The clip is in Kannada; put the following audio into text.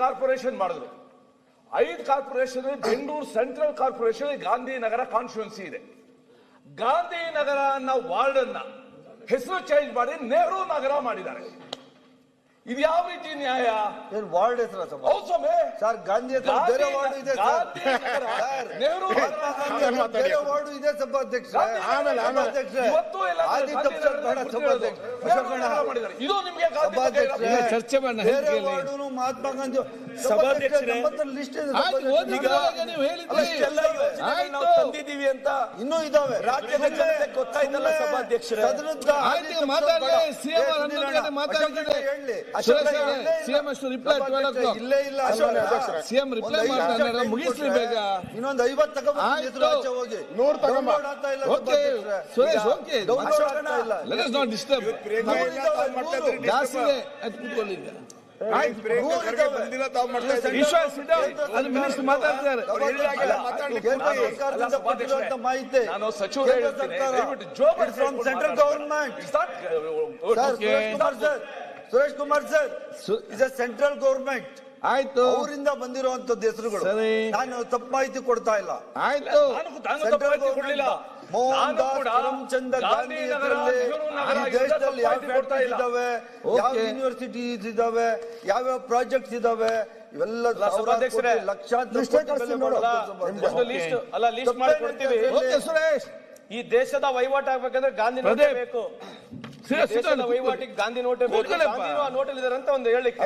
ಕಾರ್ಪೊರೇಷನ್ ಮಾಡಿದ್ರು. 5 corporation Bengaluru central corporation Gandhinagar constituency ಇದೆ. ಗಾಂಧಿನಗರ ಅನ್ನೋ ವಾರ್ಡ್ ಅನ್ನ ಹೆಸರು ಚೇಂಜ್ ಮಾಡಿ ನೆಹರು ನಗರ ಮಾಡಿದ್ದಾರೆ. ಇದು ಯಾವ ರೀತಿ ನ್ಯಾಯ? ವಾರ್ಡ್ ಹೆಸರು ಸರ್ ಗಾಂಧಿ ಹತ್ರ ಬೇರೆ ವಾರ್ಡ್ ಇದೆ ನೆಹರು ಬೇರೆ ವಾರ್ಡ್ ಇದೆ ಸಭಾಧ್ಯಕ್ಷ. ಇದು ನಿಮಗೆ ಚರ್ಚೆ ಬೇರೆ ವಾರ್ಡು ಮಹಾತ್ಮ ಗಾಂಧಿ ಲಿಸ್ಟ್ ತಂದಿದ್ದೀವಿ ಅಂತ ಇನ್ನೂ ಇದಾವೆ. ರಾಜ್ಯದ ಜನತೆ ಗೊತ್ತಾಯ್ತಲ್ಲ ಸಭಾಧ್ಯಕ್ಷರೇ. ಇಲ್ಲೇ ಇಲ್ಲ ಸಿಎಂ ರಿಪ್ಲೈ ಮಾಡ್ತಾರೆ, ಮುಗಿಸ್ಲಿ ಬೇಗ. ಇನ್ನೊಂದು 50 ತಗೊಂಡು ಹೋಗಿ 100 Suresh okay, let us not disturb. ಜಾಸ್ತಿ ಕೂತ್ಕೊಳ್ಳಿದ್ದೆ ಮಾಹಿತಿ ನಾನು ಸಚಿವರು central government. Suresh Kumar sir is a central government. ಆಯ್ತು, ಅವರಿಂದ ಬಂದಿರುವಂತದ್ದು ಹೆಸರುಗಳು. ನಾನು ತಪ್ಪು ಮಾಹಿತಿ ಕೊಡ್ತಾ ಇಲ್ಲ. ಆಯ್ತು, ಮೋಹನ್ ದಾಸ್ ಕರಮ್ಚಂದ್ ಗಾಂಧಿ ದೇಶದಲ್ಲಿ ಯಾವ ಫ್ಯಾಕ್ಟರಿ ಇದಾವೆ, ಯಾವ ಯೂನಿವರ್ಸಿಟೀಸ್ ಇದಾವೆ, ಯಾವ್ಯಾವ ಪ್ರಾಜೆಕ್ಟ್ಸ್ ಇದಾವೆ, ಇವೆಲ್ಲ ಸುರೇಶ್, ಈ ದೇಶದ ವಹಿವಾಟು ಆಗ್ಬೇಕಂದ್ರೆ ಗಾಂಧಿ ನೋಟೇ ಬೇಕು. ವಹಿವಾಟಿಗೆ ಗಾಂಧಿ ನೋಟೇ ಬೇಕು. ನೋಟಲ್ಲಿ ಇದಾರೆ ಅಂತ ಒಂದು ಹೇಳಿಕೆ.